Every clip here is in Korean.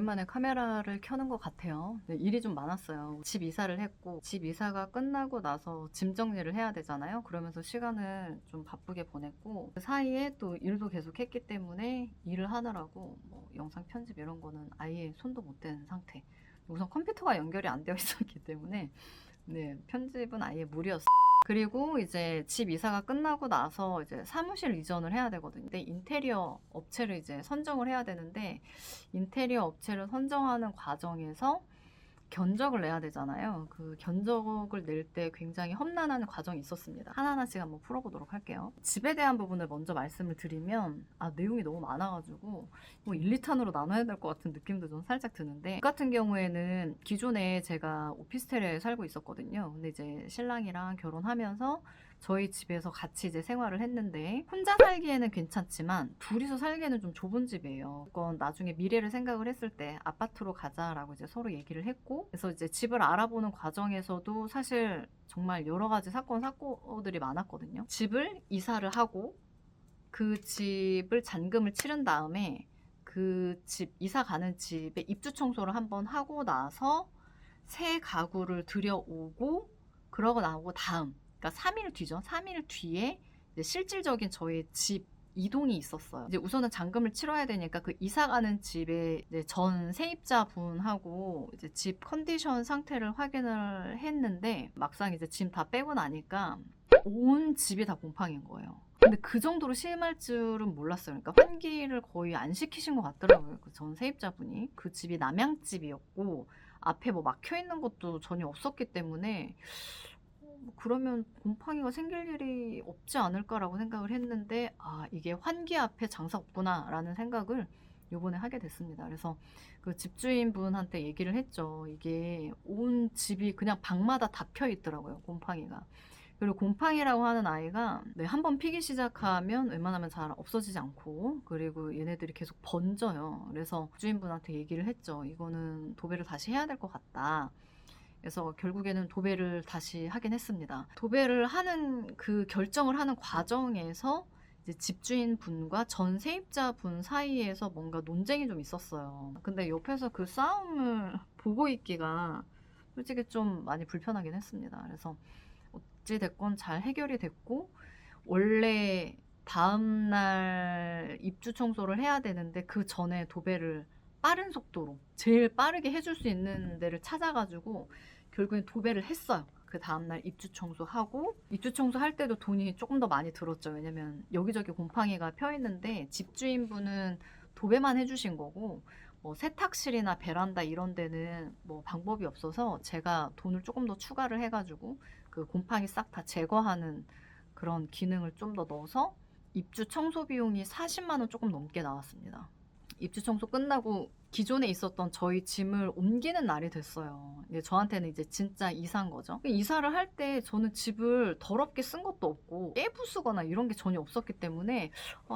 오랜만에 카메라를 켜는 것 같아요. 네, 일이 좀 많았어요. 집 이사를 했고 집 이사가 끝나고 나서 짐 정리를 해야 되잖아요. 그러면서 시간을 좀 바쁘게 보냈고 그 사이에 또 일도 계속 했기 때문에 일을 하느라고 뭐 영상 편집 이런 거는 아예 손도 못 댄 상태. 우선 컴퓨터가 연결이 안 되어 있었기 때문에 네, 편집은 아예 무리였어요. 그리고 이제 집 이사가 끝나고 나서 이제 사무실 이전을 해야 되거든요. 근데 인테리어 업체를 이제 선정을 해야 되는데 인테리어 업체를 선정하는 과정에서 견적을 내야 되잖아요. 그 견적을 낼 때 굉장히 험난한 과정이 있었습니다. 하나하나씩 한번 풀어보도록 할게요. 집에 대한 부분을 먼저 말씀을 드리면 내용이 너무 많아가지고 뭐 1, 2탄으로 나눠야 될 것 같은 느낌도 좀 살짝 드는데 저 같은 경우에는 기존에 제가 오피스텔에 살고 있었거든요. 근데 이제 신랑이랑 결혼하면서 저희 집에서 같이 이제 생활을 했는데 혼자 살기에는 괜찮지만 둘이서 살기에는 좀 좁은 집이에요. 그건 나중에 미래를 생각을 했을 때 아파트로 가자라고 이제 서로 얘기를 했고 그래서 이제 집을 알아보는 과정에서도 사실 정말 여러 가지 사건들이 많았거든요. 집을 이사를 하고 그 집을 잔금을 치른 다음에 그 집 이사 가는 집에 입주 청소를 한번 하고 나서 새 가구를 들여오고 그러고 나오고 다음 그러니까 3일 뒤죠. 3일 뒤에 이제 실질적인 저의 집 이동이 있었어요. 이제 우선은 잔금을 치러야 되니까 그 이사 가는 집에 이제 전 세입자 분하고 이제 집 컨디션 상태를 확인을 했는데 막상 이제 짐 다 빼고 나니까 온 집이 다 곰팡인 거예요. 근데 그 정도로 심할 줄은 몰랐어요. 그러니까 환기를 거의 안 시키신 것 같더라고요. 그 전 세입자분이. 그 집이 남양집이었고 앞에 뭐 막혀 있는 것도 전혀 없었기 때문에 그러면 곰팡이가 생길 일이 없지 않을까라고 생각을 했는데 이게 환기 앞에 장사 없구나 라는 생각을 요번에 하게 됐습니다. 그래서 그 집주인분한테 얘기를 했죠. 이게 온 집이 그냥 방마다 다 펴 있더라고요. 곰팡이가. 그리고 곰팡이라고 하는 아이가 한번 피기 시작하면 웬만하면 잘 없어지지 않고 그리고 얘네들이 계속 번져요. 그래서 주인분한테 얘기를 했죠. 이거는 도배를 다시 해야 될 것 같다. 그래서 결국에는 도배를 다시 하긴 했습니다. 도배를 하는 그 결정을 하는 과정에서 이제 집주인분과 전 세입자분 사이에서 뭔가 논쟁이 좀 있었어요. 근데 옆에서 그 싸움을 보고 있기가 솔직히 좀 많이 불편하긴 했습니다. 그래서 어찌됐건 잘 해결이 됐고 원래 다음날 입주 청소를 해야 되는데 그 전에 도배를 빠른 속도로 제일 빠르게 해줄 수 있는 데를 찾아가지고 결국엔 도배를 했어요. 그 다음날 입주 청소하고 입주 청소할 때도 돈이 조금 더 많이 들었죠. 왜냐면 여기저기 곰팡이가 펴 있는데 집주인분은 도배만 해주신 거고 뭐 세탁실이나 베란다 이런 데는 뭐 방법이 없어서 제가 돈을 조금 더 추가를 해가지고 그 곰팡이 싹 다 제거하는 그런 기능을 좀 더 넣어서 입주 청소 비용이 40만 원 조금 넘게 나왔습니다. 입주 청소 끝나고 기존에 있었던 저희 짐을 옮기는 날이 됐어요. 저한테는 이제 진짜 이사인 거죠. 이사를 할 때 저는 집을 더럽게 쓴 것도 없고 깨부수거나 이런 게 전혀 없었기 때문에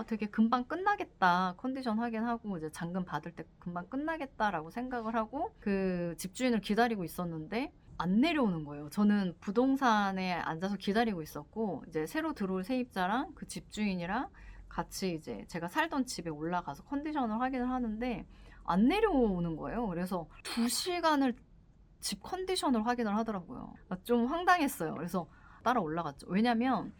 되게 금방 끝나겠다. 컨디션 확인하고 이제 잔금 받을 때 금방 끝나겠다라고 생각을 하고 그 집주인을 기다리고 있었는데 안 내려오는 거예요. 저는 부동산에 앉아서 기다리고 있었고 이제 새로 들어올 세입자랑 그 집주인이랑 같이 이제 제가 살던 집에 올라가서 컨디션을 확인을 하는데 안 내려오는 거예요. 그래서 2시간을 집 컨디션을 확인을 하더라고요. 좀 황당했어요. 그래서 따라 올라갔죠. 왜냐면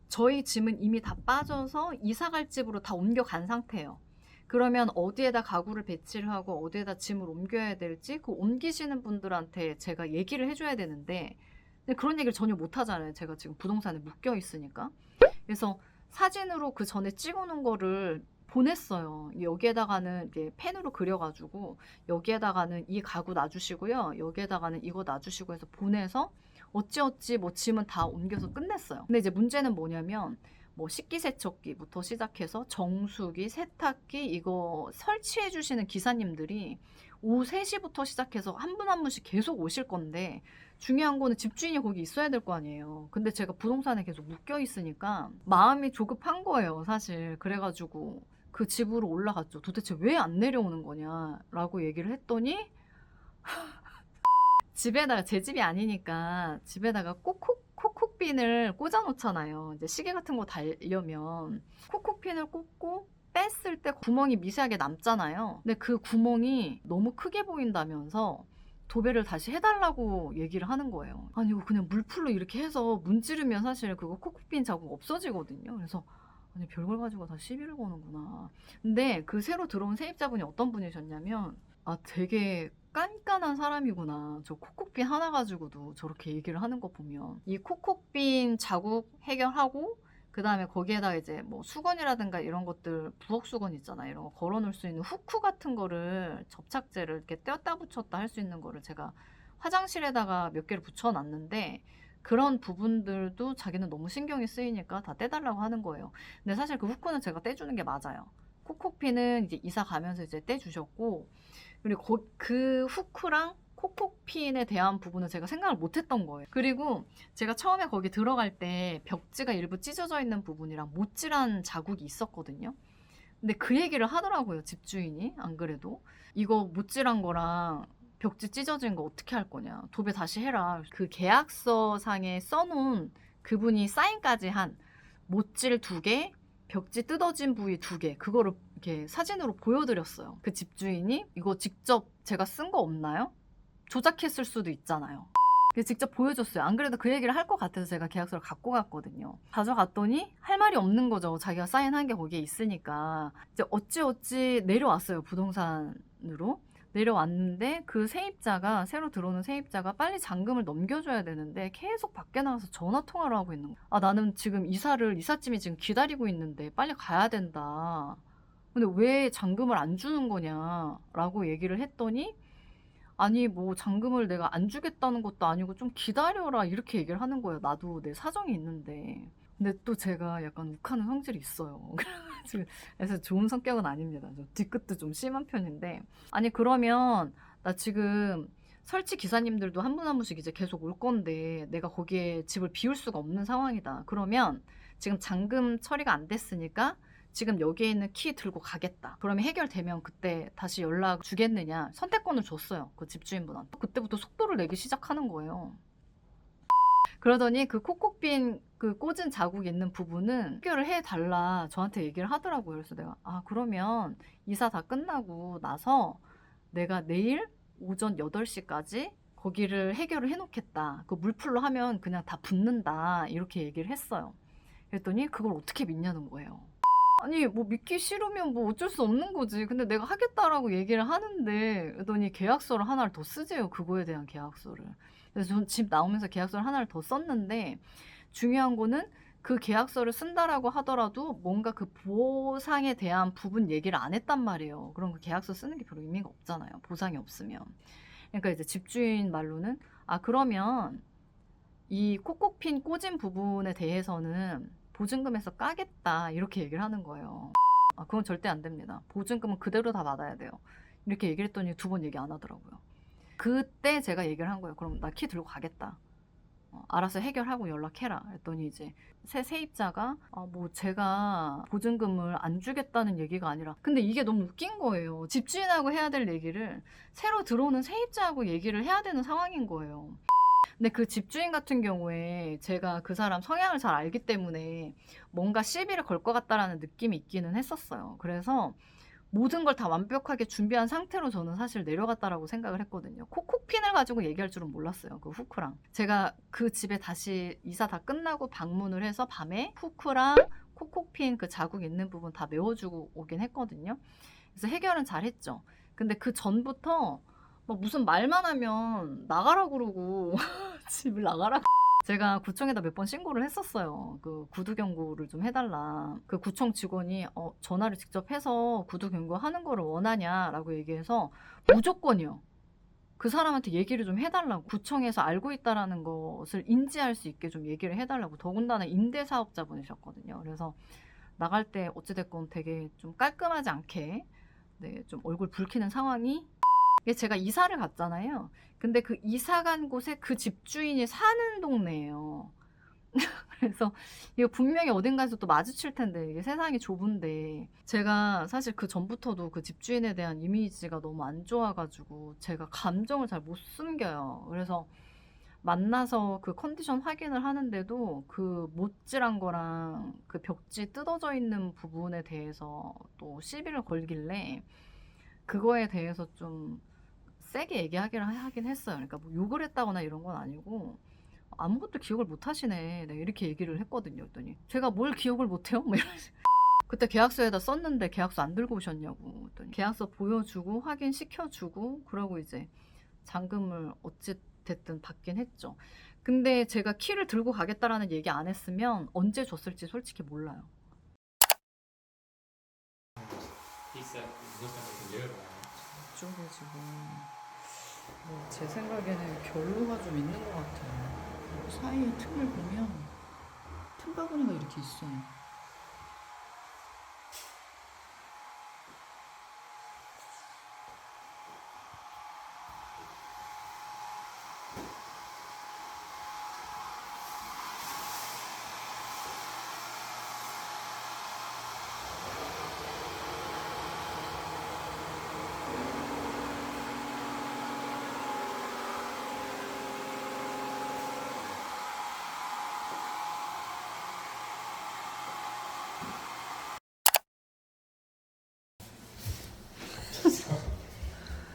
저희 짐은 이미 다 빠져서 이사갈 집으로 다 옮겨간 상태예요. 그러면 어디에다 가구를 배치를 하고 어디에다 짐을 옮겨야 될지 그 옮기시는 분들한테 제가 얘기를 해줘야 되는데 그런 얘기를 전혀 못 하잖아요. 제가 지금 부동산에 묶여 있으니까. 그래서 사진으로 그 전에 찍어놓은 거를 보냈어요. 여기에다가는 이제 펜으로 그려가지고 여기에다가는 이 가구 놔주시고요. 여기에다가는 이거 놔주시고 해서 보내서 어찌어찌 뭐 짐은 다 옮겨서 끝냈어요. 근데 이제 문제는 뭐냐면 뭐 식기세척기부터 시작해서 정수기, 세탁기 이거 설치해 주시는 기사님들이 오후 3시부터 시작해서 한 분 한 분씩 계속 오실 건데 중요한 거는 집주인이 거기 있어야 될 거 아니에요. 근데 제가 부동산에 계속 묶여 있으니까 마음이 조급한 거예요, 사실. 그래가지고 그 집으로 올라갔죠. 도대체 왜 안 내려오는 거냐라고 얘기를 했더니 집에다가 제 집이 아니니까 집에다가 콕콕빈을 꽂아 놓잖아요. 이제 시계 같은 거 달려면 콕콕핀을 꽂고 뺐을 때 구멍이 미세하게 남잖아요. 근데 그 구멍이 너무 크게 보인다면서 도배를 다시 해달라고 얘기를 하는 거예요. 아니 이거 그냥 물풀로 이렇게 해서 문지르면 사실 그거 코코핀 자국 없어지거든요. 그래서 아니 별걸 가지고 다 시비를 거는구나. 근데 그 새로 들어온 세입자분이 어떤 분이셨냐면 아 되게 깐깐한 사람이구나. 저 코코핀 하나 가지고도 저렇게 얘기를 하는 거 보면 이 코코핀 자국 해결하고 그 다음에 거기에다가 이제 뭐 수건이라든가 이런 것들 부엌 수건 있잖아요. 이런 거 걸어놓을 수 있는 후크 같은 거를 접착제를 이렇게 떼었다 붙였다 할 수 있는 거를 제가 화장실에다가 몇 개를 붙여놨는데 그런 부분들도 자기는 너무 신경이 쓰이니까 다 떼달라고 하는 거예요. 근데 사실 그 후크는 제가 떼주는 게 맞아요. 코코핀은 이제 이사 가면서 이제 떼주셨고 그리고 그 후크랑 코코핀에 대한 부분은 제가 생각을 못했던 거예요. 그리고 제가 처음에 거기 들어갈 때 벽지가 일부 찢어져 있는 부분이랑 못질한 자국이 있었거든요. 근데 그 얘기를 하더라고요, 집주인이. 안 그래도 이거 못질한 거랑 벽지 찢어진 거 어떻게 할 거냐, 도배 다시 해라. 그 계약서상에 써놓은 그분이 사인까지 한 못질 2개, 벽지 뜯어진 부위 2개, 그거를 이렇게 사진으로 보여드렸어요. 그 집주인이 이거 직접 제가 쓴 거 없나요? 조작했을 수도 있잖아요. 그래서 직접 보여줬어요. 안 그래도 그 얘기를 할 것 같아서 제가 계약서를 갖고 갔거든요. 가져갔더니 할 말이 없는 거죠. 자기가 사인한 게 거기에 있으니까. 이제 어찌 내려왔어요. 부동산으로. 내려왔는데 그 세입자가, 새로 들어오는 세입자가 빨리 잔금을 넘겨줘야 되는데 계속 밖에 나가서 전화 통화를 하고 있는 거예요. 아, 나는 지금 이삿짐이 지금 기다리고 있는데 빨리 가야 된다. 근데 왜 잔금을 안 주는 거냐라고 얘기를 했더니 아니 뭐 잔금을 내가 안 주겠다는 것도 아니고 좀 기다려라 이렇게 얘기를 하는 거예요. 나도 내 사정이 있는데. 근데 또 제가 약간 욱하는 성질이 있어요. 그래서 좋은 성격은 아닙니다. 좀 뒤끝도 좀 심한 편인데 아니 그러면 나 지금 설치 기사님들도 한 분 한 분씩 이제 계속 올 건데 내가 거기에 집을 비울 수가 없는 상황이다. 그러면 지금 잔금 처리가 안 됐으니까 지금 여기에 있는 키 들고 가겠다. 그러면 해결되면 그때 다시 연락 주겠느냐. 선택권을 줬어요. 그 집주인분한테. 그때부터 속도를 내기 시작하는 거예요. 그러더니 그 코코핀 그 꽂은 자국 있는 부분은 해결을 해달라 저한테 얘기를 하더라고요. 그래서 내가 아 그러면 이사 다 끝나고 나서 내가 내일 오전 8시까지 거기를 해결을 해놓겠다. 그 물풀로 하면 그냥 다 붙는다. 이렇게 얘기를 했어요. 그랬더니 그걸 어떻게 믿냐는 거예요. 아니 뭐 믿기 싫으면 뭐 어쩔 수 없는 거지. 근데 내가 하겠다라고 얘기를 하는데 그러더니 계약서를 하나를 더 쓰재요. 그거에 대한 계약서를. 그래서 전 집 나오면서 계약서를 하나를 더 썼는데 중요한 거는 그 계약서를 쓴다라고 하더라도 뭔가 그 보상에 대한 부분 얘기를 안 했단 말이에요. 그럼 그 계약서 쓰는 게 별로 의미가 없잖아요. 보상이 없으면. 그러니까 이제 집주인 말로는 아 그러면 이 코코핀 꽂은 부분에 대해서는 보증금에서 까겠다 이렇게 얘기를 하는 거예요. 아 그건 절대 안 됩니다. 보증금은 그대로 다 받아야 돼요. 이렇게 얘기를 했더니 2번 얘기 안 하더라고요. 그때 제가 얘기를 한 거예요. 그럼 나 키 들고 가겠다. 알아서 해결하고 연락해라. 했더니 이제 새 세입자가 뭐 제가 보증금을 안 주겠다는 얘기가 아니라 근데 이게 너무 웃긴 거예요. 집주인하고 해야 될 얘기를 새로 들어오는 세입자하고 얘기를 해야 되는 상황인 거예요. 근데 그 집주인 같은 경우에 제가 그 사람 성향을 잘 알기 때문에 뭔가 시비를 걸 것 같다라는 느낌이 있기는 했었어요. 그래서 모든 걸 다 완벽하게 준비한 상태로 저는 사실 내려갔다라고 생각을 했거든요. 코코핀을 가지고 얘기할 줄은 몰랐어요. 그 후크랑. 제가 그 집에 다시 이사 다 끝나고 방문을 해서 밤에 후크랑 코코핀 그 자국 있는 부분 다 메워주고 오긴 했거든요. 그래서 해결은 잘 했죠. 근데 그 전부터 막 무슨 말만 하면 나가라 그러고 집을 나가라. 제가 구청에다 몇 번 신고를 했었어요. 그 구두 경고를 좀 해달라. 그 구청 직원이 전화를 직접 해서 구두 경고하는 거를 원하냐라고 얘기해서 무조건이요. 그 사람한테 얘기를 좀 해달라고. 구청에서 알고 있다라는 것을 인지할 수 있게 좀 얘기를 해달라고. 더군다나 임대사업자분이셨거든요. 그래서 나갈 때 어찌됐건 되게 좀 깔끔하지 않게 네, 좀 얼굴 붉히는 상황이 제가 이사를 갔잖아요. 근데 그 이사 간 곳에 그 집주인이 사는 동네예요. 그래서 이거 분명히 어딘가에서 또 마주칠 텐데 이게 세상이 좁은데 제가 사실 그 전부터도 그 집주인에 대한 이미지가 너무 안 좋아가지고 제가 감정을 잘 못 숨겨요. 그래서 만나서 그 컨디션 확인을 하는데도 그 못질한 거랑 그 벽지 뜯어져 있는 부분에 대해서 또 시비를 걸길래 그거에 대해서 좀 세게 하긴 했어요. 그러니까 뭐 욕을 했다거나 이런 건 아니고 아무것도 기억을 못 하시네. 네, 이렇게 얘기를 했거든요. 그랬더니 제가 뭘 기억을 못 해요? 뭐 이러면서. 그때 계약서에다 썼는데 계약서 안 들고 오셨냐고. 그랬더니 계약서 보여주고 확인시켜주고 그러고 이제 잔금을 어찌 됐든 받긴 했죠. 근데 제가 키를 들고 가겠다라는 얘기 안 했으면 언제 줬을지 솔직히 몰라요. 이쪽에 지금 제 생각에는 결로가 좀 있는 것 같아요. 사이에 틈을 보면 틈바구니가 이렇게 있어요.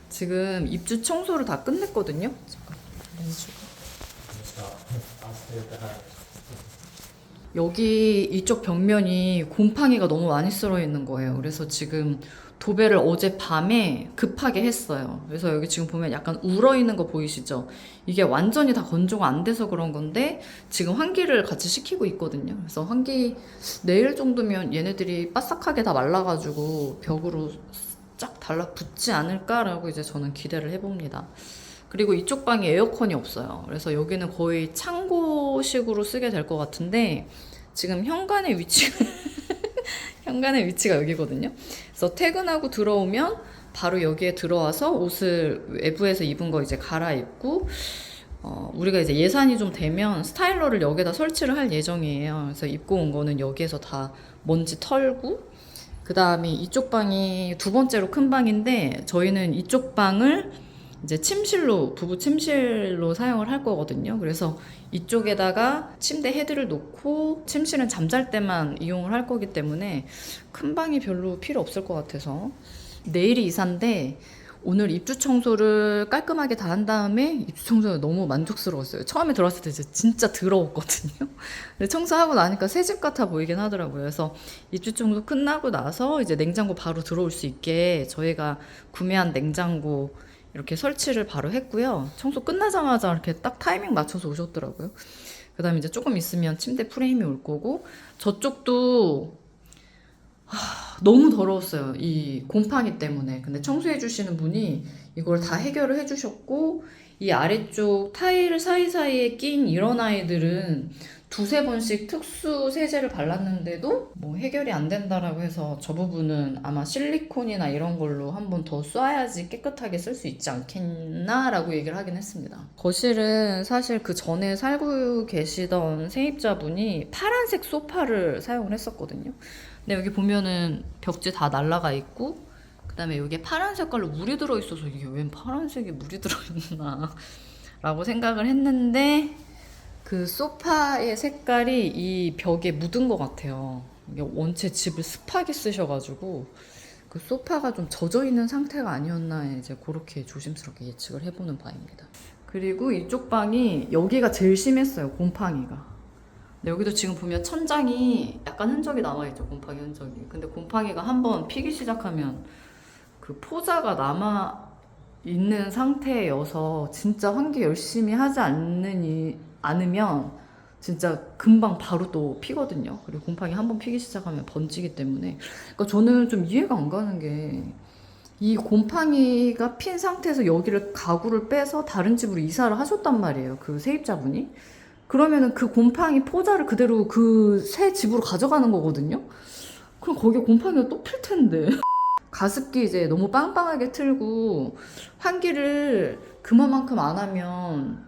지금 입주 청소를 다 끝냈거든요. 잠깐 렌즈가. 여기 이쪽 벽면이 곰팡이가 너무 많이 쓸어 있는 거예요. 그래서 지금 도배를 어젯밤에 급하게 했어요. 그래서 여기 지금 보면 약간 울어 있는 거 보이시죠? 이게 완전히 다 건조가 안 돼서 그런 건데 지금 환기를 같이 시키고 있거든요. 그래서 환기 내일 정도면 얘네들이 바싹하게 다 말라가지고 벽으로 쫙 달라붙지 않을까라고 이제 저는 기대를 해봅니다. 그리고 이쪽 방에 에어컨이 없어요. 그래서 여기는 거의 창고식으로 쓰게 될 것 같은데 지금 현관의 위치가 현관의 위치가 여기거든요. 그래서 퇴근하고 들어오면 바로 여기에 들어와서 옷을 외부에서 입은 거 이제 갈아입고 우리가 이제 예산이 좀 되면 스타일러를 여기다 설치를 할 예정이에요. 그래서 입고 온 거는 여기에서 다 먼지 털고 그 다음에 이쪽 방이 두 번째로 큰 방인데 저희는 이쪽 방을 이제 침실로 부부 침실로 사용을 할 거거든요. 그래서 이쪽에다가 침대 헤드를 놓고 침실은 잠잘 때만 이용을 할 거기 때문에 큰 방이 별로 필요 없을 것 같아서 내일이 이사인데 오늘 입주 청소를 깔끔하게 다 한 다음에 입주 청소가 너무 만족스러웠어요. 처음에 들어왔을 때 진짜 더러웠거든요. 근데 청소하고 나니까 새집 같아 보이긴 하더라고요. 그래서 입주 청소 끝나고 나서 이제 냉장고 바로 들어올 수 있게 저희가 구매한 냉장고 이렇게 설치를 바로 했고요. 청소 끝나자마자 이렇게 딱 타이밍 맞춰서 오셨더라고요. 그 다음에 이제 조금 있으면 침대 프레임이 올 거고 저쪽도 너무 더러웠어요. 이 곰팡이 때문에. 근데 청소해 주시는 분이 이걸 다 해결을 해 주셨고 이 아래쪽 타일 사이사이에 낀 이런 아이들은 두세 번씩 특수 세제를 발랐는데도 뭐 해결이 안 된다라고 해서 저 부분은 아마 실리콘이나 이런 걸로 한 번 더 쏴야지 깨끗하게 쓸 수 있지 않겠나 라고 얘기를 하긴 했습니다. 거실은 사실 그 전에 살고 계시던 세입자분이 파란색 소파를 사용을 했었거든요. 근데 여기 보면은 벽지 다 날라가 있고 그 다음에 여기에 파란 색깔로 물이 들어있어서 이게 웬 파란색에 물이 들어있나 라고 생각을 했는데 그 소파의 색깔이 이 벽에 묻은 것 같아요. 이게 원체 집을 습하게 쓰셔가지고 그 소파가 좀 젖어있는 상태가 아니었나 이제 그렇게 조심스럽게 예측을 해보는 바입니다. 그리고 이쪽 방이 여기가 제일 심했어요. 곰팡이가. 근데 여기도 지금 보면 천장이 약간 흔적이 남아있죠. 곰팡이 흔적이. 근데 곰팡이가 한번 피기 시작하면 그 포자가 남아있는 상태여서 진짜 환기 열심히 하지 않으면 진짜 금방 바로 또 피거든요. 그리고 곰팡이 한번 피기 시작하면 번지기 때문에. 그러니까 저는 좀 이해가 안 가는 게 이 곰팡이가 핀 상태에서 여기를 가구를 빼서 다른 집으로 이사를 하셨단 말이에요. 그 세입자분이. 그러면은 그 곰팡이 포자를 그대로 그 새 집으로 가져가는 거거든요. 그럼 거기에 곰팡이가 또 필 텐데. 가습기 이제 너무 빵빵하게 틀고 환기를 그만큼 안 하면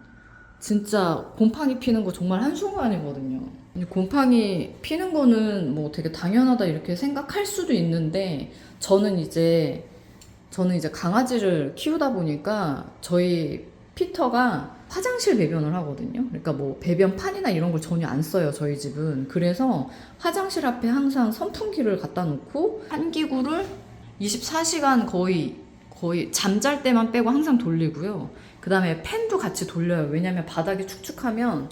진짜 곰팡이 피는 거 정말 한순간이거든요. 곰팡이 피는 거는 뭐 되게 당연하다 이렇게 생각할 수도 있는데 저는 이제 강아지를 키우다 보니까 저희 피터가 화장실 배변을 하거든요. 그러니까 뭐 배변판이나 이런 걸 전혀 안 써요, 저희 집은. 그래서 화장실 앞에 항상 선풍기를 갖다 놓고 환기구를 24시간 거의 잠잘 때만 빼고 항상 돌리고요. 그 다음에 팬도 같이 돌려요. 왜냐면 바닥이 축축하면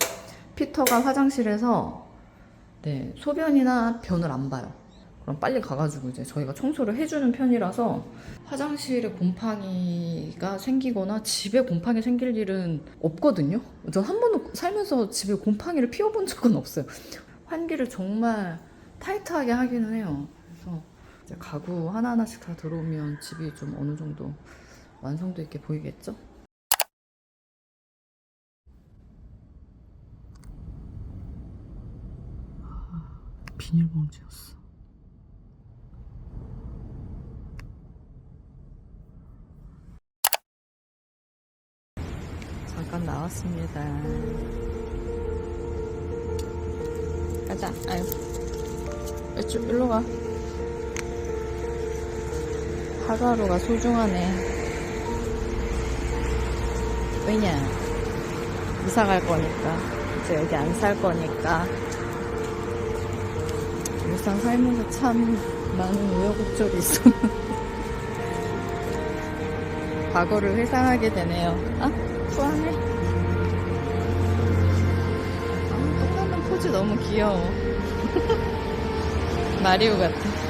피터가 화장실에서 네, 소변이나 변을 안 봐요. 그럼 빨리 가가지고 이제 저희가 청소를 해주는 편이라서 화장실에 곰팡이가 생기거나 집에 곰팡이 생길 일은 없거든요. 전 한 번도 살면서 집에 곰팡이를 피워본 적은 없어요. 환기를 정말 타이트하게 하기는 해요. 그래서 이제 가구 하나하나씩 다 들어오면 집이 좀 어느 정도 완성도 있게 보이겠죠? 비닐봉지였어. 잠깐 나왔습니다. 가자. 아유, 이쪽 일로 가. 하루하루가 소중하네. 왜냐? 이사 갈 거니까. 이제 여기 안 살 거니까. 일상 살면서 참 많은 우여곡절이 있었는데 과거를 회상하게 되네요. 아, 후하네. 아, 끝나는 포즈 너무 귀여워. 마리오 같아.